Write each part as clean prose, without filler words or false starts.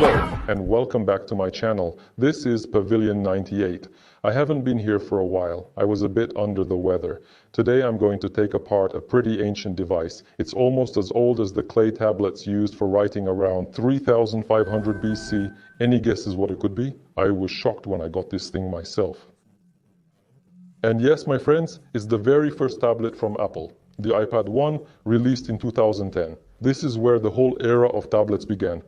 Hello, and welcome back to my channel. This is Pavilion 98. I haven't been here for a while. I was a bit under the weather. Today I'm going to take apart a pretty ancient device. It's almost as old as the clay tablets used for writing around 3500 BC. Any guesses what it could be? I was shocked when I got this thing myself. And yes, my friends, it's the very first tablet from Apple, the iPad 1, released in 2010. This is where the whole era of tablets began.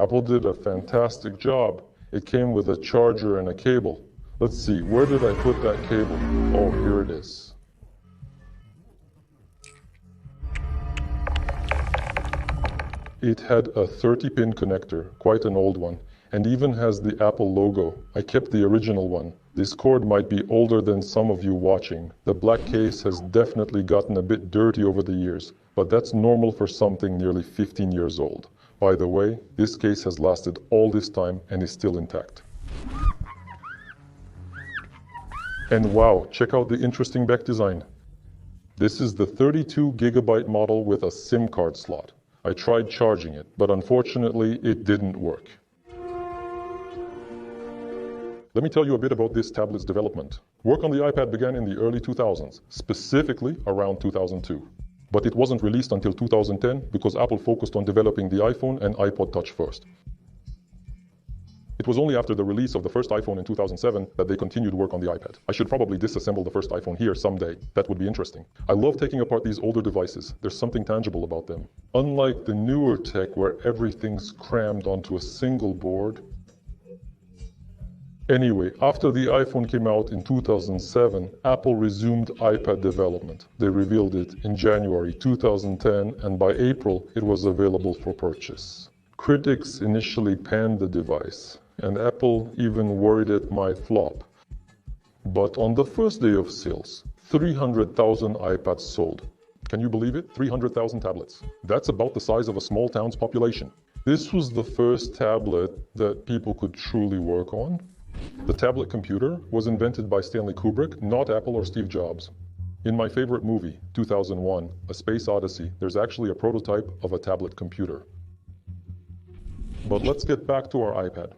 Apple did a fantastic job. It came with a charger and a cable. Let's see, where did I put that cable? Oh, here it is. It had a 30-pin connector, quite an old one, and even has the Apple logo. I kept the original one. This cord might be older than some of you watching. The black case has definitely gotten a bit dirty over the years, but that's normal for something nearly 15 years old. By the way, this case has lasted all this time and is still intact. And wow, check out the interesting back design. This is the 32 gigabyte model with a SIM card slot. I tried charging it, but unfortunately it didn't work. Let me tell you a bit about this tablet's development. Work on the iPad began in the early 2000s, specifically around 2002. But it wasn't released until 2010 because Apple focused on developing the iPhone and iPod Touch first. It was only after the release of the first iPhone in 2007 that they continued work on the iPad. I should probably disassemble the first iPhone here someday. That would be interesting. I love taking apart these older devices. There's something tangible about them. Unlike the newer tech where everything's crammed onto a single board. Anyway, after the iPhone came out in 2007, Apple resumed iPad development. They revealed it in January 2010, and by April, it was available for purchase. Critics initially panned the device, and Apple even worried it might flop. But on the first day of sales, 300,000 iPads sold. Can you believe it? 300,000 tablets. That's about the size of a small town's population. This was the first tablet that people could truly work on. The tablet computer was invented by Stanley Kubrick, not Apple or Steve Jobs. In my favorite movie, 2001, A Space Odyssey, there's actually a prototype of a tablet computer. But let's get back to our iPad.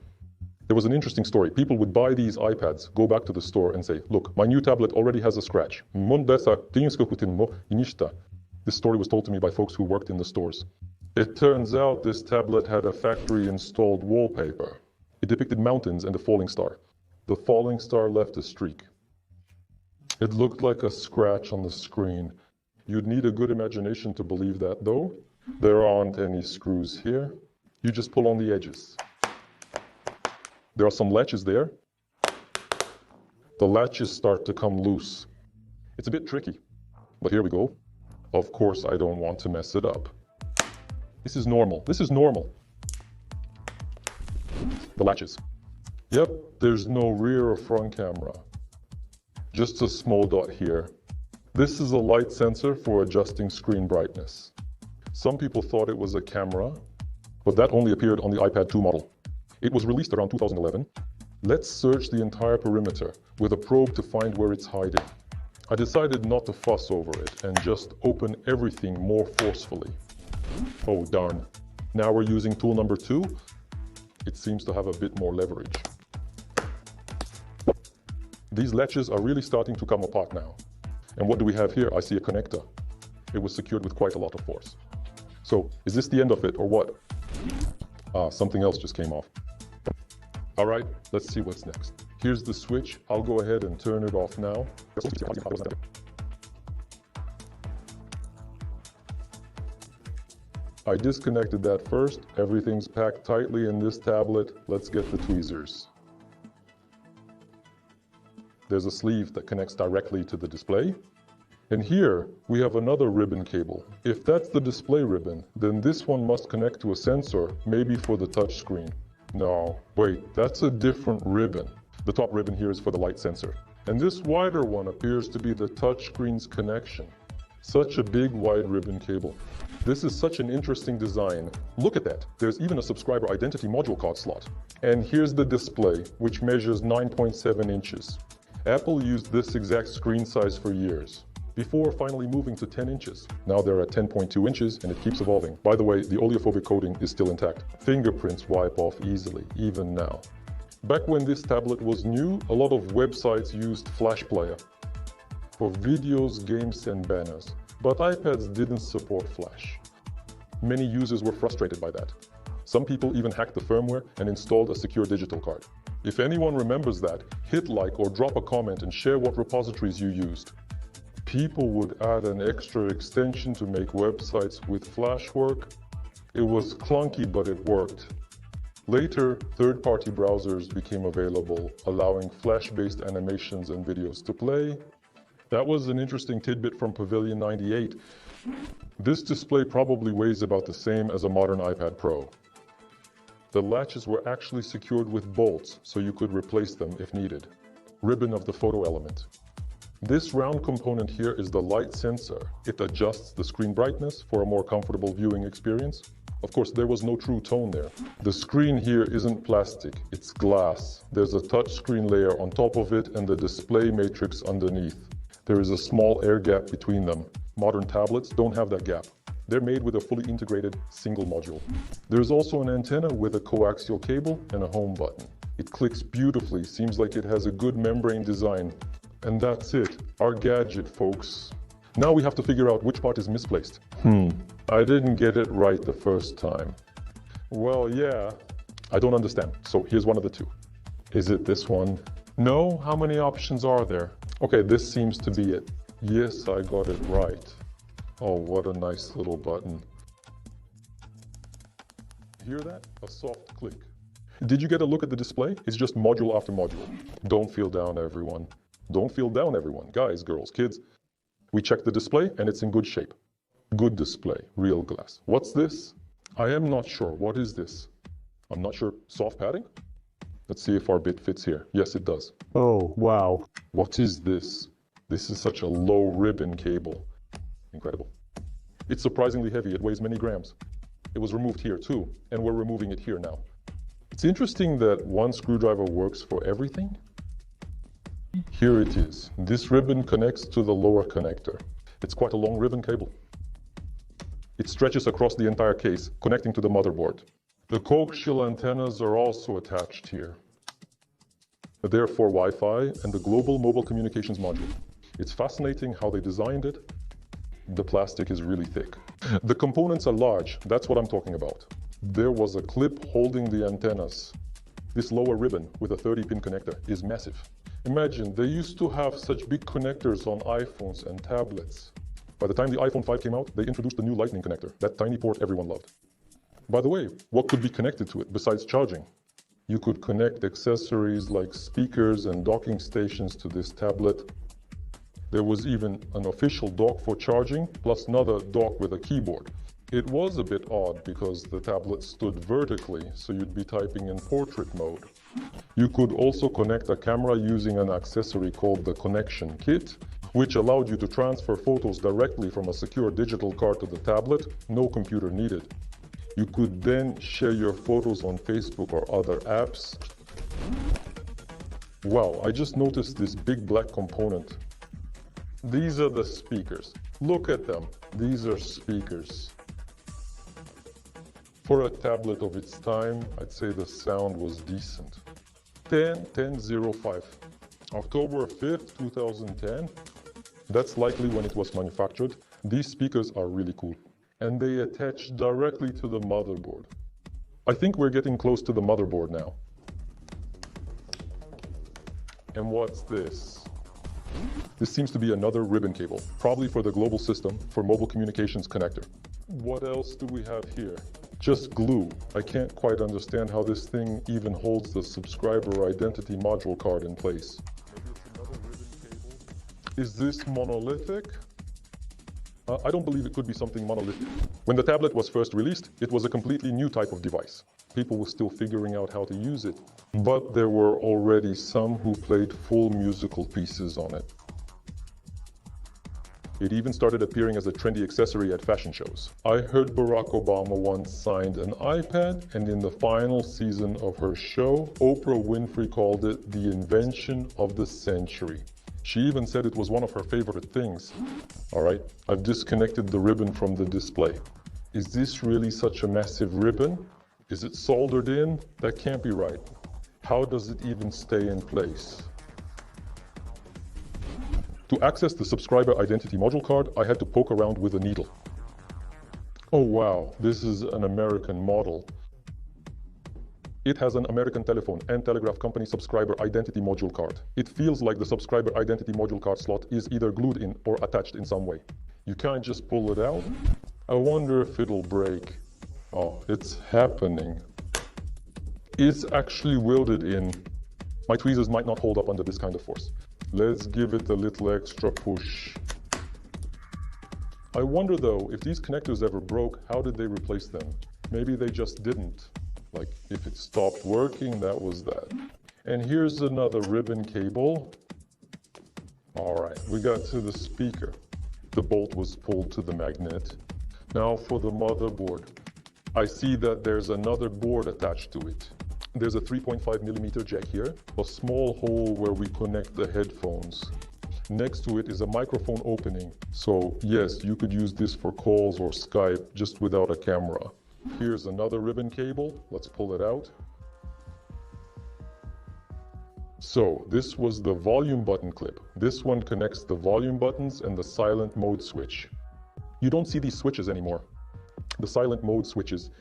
There was an interesting story. People would buy these iPads, go back to the store and say, look, my new tablet already has a scratch. This story was told to me by folks who worked in the stores. It turns out this tablet had a factory-installed wallpaper. It depicted mountains and a falling star. The falling star left a streak. It looked like a scratch on the screen. You'd need a good imagination to believe that, though. There aren't any screws here. You just pull on the edges. There are some latches there. The latches start to come loose. It's a bit tricky, but here we go. Of course, I don't want to mess it up. This is normal. This is normal. The latches. Yep, there's no rear or front camera. Just a small dot here. This is a light sensor for adjusting screen brightness. Some people thought it was a camera, but that only appeared on the iPad 2 model. It was released around 2011. Let's search the entire perimeter with a probe to find where it's hiding. I decided not to fuss over it and just open everything more forcefully. Oh darn. Now we're using tool number 2. It seems to have a bit more leverage. These latches are really starting to come apart now. And what do we have here? I see a connector. It was secured with quite a lot of force. So, is this the end of it or what? Something else just came off. All right, let's see what's next. Here's the switch. I'll go ahead and turn it off now. I disconnected that first. Everything's packed tightly in this tablet. Let's get the tweezers. There's a sleeve that connects directly to the display. And here we have another ribbon cable. If that's the display ribbon, then this one must connect to a sensor, maybe for the touch screen. No, wait, that's a different ribbon. The top ribbon here is for the light sensor. And this wider one appears to be the touch screen's connection. Such a big wide ribbon cable. This is such an interesting design. Look at that. There's even a subscriber identity module card slot. And here's the display, which measures 9.7 inches. Apple used this exact screen size for years. before finally moving to 10 inches. Now they're at 10.2 inches and it keeps evolving. By the way, the oleophobic coating is still intact. Fingerprints wipe off easily, even now. Back when this tablet was new, a lot of websites used Flash Player for videos, games, and banners. But iPads didn't support Flash. Many users were frustrated by that. Some people even hacked the firmware and installed a secure digital card. If anyone remembers that, hit like or drop a comment and share what repositories you used. People would add an extra extension to make websites with Flash work. It was clunky, but it worked. Later, third-party browsers became available, allowing Flash-based animations and videos to play. That was an interesting tidbit from Pavilion 98. This display probably weighs about the same as a modern iPad Pro. The latches were actually secured with bolts, so you could replace them if needed. Ribbon of the photo element. This round component here is the light sensor. It adjusts the screen brightness for a more comfortable viewing experience. Of course, there was no true tone there. The screen here isn't plastic, it's glass. There's a touchscreen layer on top of it and the display matrix underneath. There is a small air gap between them. Modern tablets don't have that gap. They're made with a fully integrated single module. There's also an antenna with a coaxial cable and a home button. It clicks beautifully, seems like it has a good membrane design. And that's it, our gadget, folks. Now we have to figure out which part is misplaced. I didn't get it right the first time. Well, yeah, I don't understand. So here's one of the two. Is it this one? No? How many options are there? Okay, this seems to be it. Yes, I got it right. Oh, what a nice little button. Hear that? A soft click. Did you get a look at the display? It's just module after module. Don't feel down, everyone. Don't feel down, everyone. Guys, girls, kids. We checked the display and it's in good shape. Good display, real glass. What's this? I am not sure. What is this? I'm not sure. Soft padding? Let's see if our bit fits here. Yes, it does. Oh, wow. What is this? This is such a low ribbon cable. Incredible. It's surprisingly heavy. It weighs many grams. It was removed here too, and we're removing it here now. It's interesting that one screwdriver works for everything. Here it is. This ribbon connects to the lower connector. It's quite a long ribbon cable. It stretches across the entire case, connecting to the motherboard. The coaxial antennas are also attached here. They're for Wi-Fi and the global mobile communications module. It's fascinating how they designed it. The plastic is really thick. The components are large, that's what I'm talking about. There was a clip holding the antennas. This lower ribbon with a 30-pin connector is massive. Imagine, they used to have such big connectors on iPhones and tablets. By the time the iPhone 5 came out, they introduced the new Lightning connector, that tiny port everyone loved. By the way, what could be connected to it besides charging? You could connect accessories like speakers and docking stations to this tablet. There was even an official dock for charging, plus another dock with a keyboard. It was a bit odd because the tablet stood vertically, so you'd be typing in portrait mode. You could also connect a camera using an accessory called the connection kit, which allowed you to transfer photos directly from a secure digital card to the tablet, no computer needed. You could then share your photos on Facebook or other apps. Wow, I just noticed this big black component. These are the speakers. Look at them. These are speakers. For a tablet of its time, I'd say the sound was decent. 10/10/05. October 5th, 2010. That's likely when it was manufactured. These speakers are really cool. And they attach directly to the motherboard. I think we're getting close to the motherboard now. And what's this? This seems to be another ribbon cable, probably for the global system for mobile communications connector. What else do we have here? Just glue. I can't quite understand how this thing even holds the subscriber identity module card in place. Is this monolithic? I don't believe it could be something monolithic. When the tablet was first released, it was a completely new type of device. People were still figuring out how to use it. But there were already some who played full musical pieces on it. It even started appearing as a trendy accessory at fashion shows. I heard Barack Obama once signed an iPad, and in the final season of her show, Oprah Winfrey called it the invention of the century. She even said it was one of her favorite things. All right, I've disconnected the ribbon from the display. Is this really such a massive ribbon? Is it soldered in? That can't be right. How does it even stay in place? To access the subscriber identity module card, I had to poke around with a needle. Oh wow, this is an American model. It has an American telephone and telegraph company subscriber identity module card. It feels like the subscriber identity module card slot is either glued in or attached in some way. You can't just pull it out. I wonder if it'll break. Oh, it's happening. It's actually welded in. My tweezers might not hold up under this kind of force. Let's give it a little extra push. I wonder though, if these connectors ever broke, how did they replace them? Maybe they just didn't. Like, if it stopped working, that was that. And here's another ribbon cable. All right, we got to the speaker. The bolt was pulled to the magnet. Now for the motherboard. I see that there's another board attached to it. There's a 3.5mm jack here, a small hole where we connect the headphones. Next to it is a microphone opening. So yes, you could use this for calls or Skype just without a camera. Here's another ribbon cable. Let's pull it out. So this was the volume button clip. This one connects the volume buttons and the silent mode switch. You don't see these switches anymore. The silent mode switches.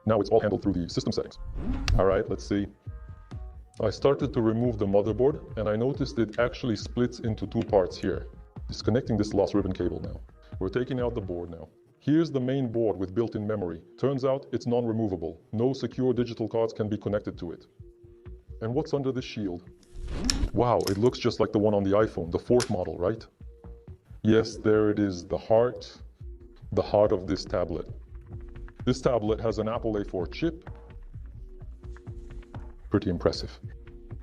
Now it's all handled through the system settings. All right, let's see. I started to remove the motherboard and I noticed it actually splits into two parts here. Disconnecting this lost ribbon cable now. We're taking out the board now. Here's the main board with built-in memory. Turns out it's non-removable. No secure digital cards can be connected to it. And what's under the shield? Wow, it looks just like the one on the iPhone, the 4th model, right? Yes, there it is, the heart of this tablet. This tablet has an Apple A4 chip. Pretty impressive.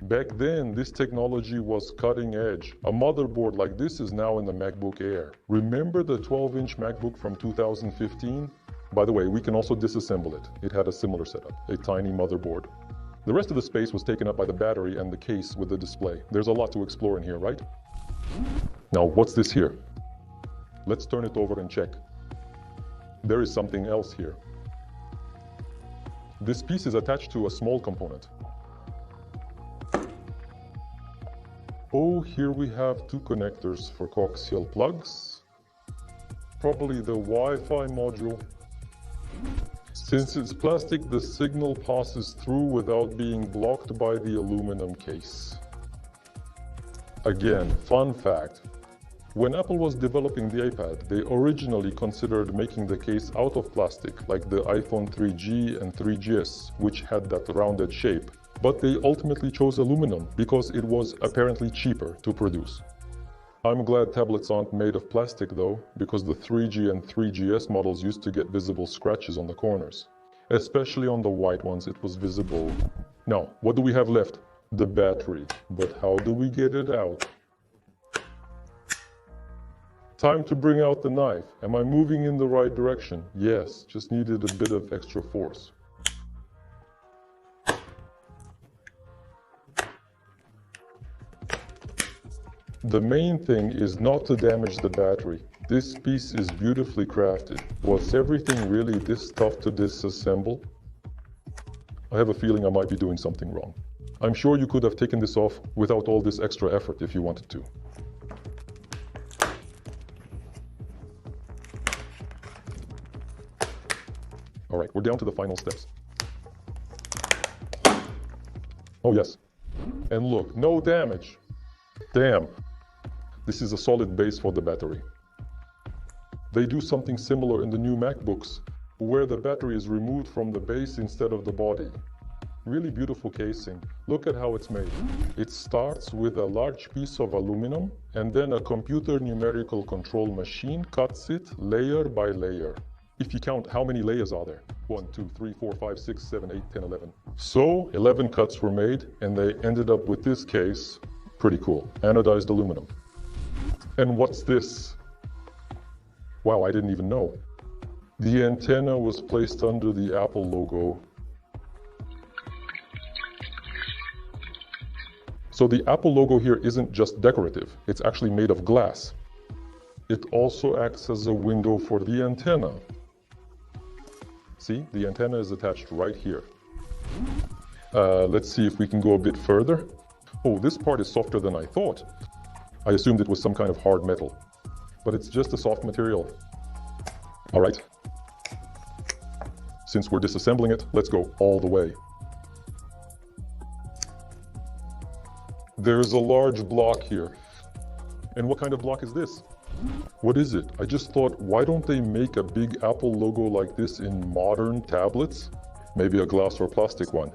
Back then, this technology was cutting edge. A motherboard like this is now in the MacBook Air. Remember the 12-inch MacBook from 2015? By the way, we can also disassemble it. It had a similar setup, a tiny motherboard. The rest of the space was taken up by the battery and the case with the display. There's a lot to explore in here, right? Now, what's this here? Let's turn it over and check. There is something else here. This piece is attached to a small component. Oh, here we have two connectors for coaxial plugs. Probably the Wi-Fi module. Since it's plastic, the signal passes through without being blocked by the aluminum case. Again, fun fact. When Apple was developing the iPad, they originally considered making the case out of plastic, like the iPhone 3G and 3GS, which had that rounded shape. But they ultimately chose aluminum because it was apparently cheaper to produce. I'm glad tablets aren't made of plastic though, because the 3G and 3GS models used to get visible scratches on the corners. Especially on the white ones, it was visible. Now, what do we have left? The battery. But how do we get it out? Time to bring out the knife. Am I moving in the right direction? Yes, just needed a bit of extra force. The main thing is not to damage the battery. This piece is beautifully crafted. Was everything really this tough to disassemble? I have a feeling I might be doing something wrong. I'm sure you could have taken this off without all this extra effort if you wanted to. All right, we're down to the final steps. Oh yes, and look, no damage. Damn. This is a solid base for the battery. They do something similar in the new MacBooks, where the battery is removed from the base instead of the body. Really beautiful casing. Look at how it's made. It starts with a large piece of aluminum, and then a computer numerical control machine cuts it layer by layer. If you count, how many layers are there? 1, 2, 3, 4, 5, 6, 7, 8, 10, 11. So 11 cuts were made, and they ended up with this case. Pretty cool. Anodized aluminum. And what's this? Wow, I didn't even know. The antenna was placed under the Apple logo. So the Apple logo here isn't just decorative, it's actually made of glass. It also acts as a window for the antenna. See, the antenna is attached right here. Let's see if we can go a bit further. Oh, this part is softer than I thought. I assumed it was some kind of hard metal, but it's just a soft material. All right. Since we're disassembling it, let's go all the way. There's a large block here. And what kind of block is this? What is it? I just thought, why don't they make a big Apple logo like this in modern tablets? Maybe a glass or plastic one.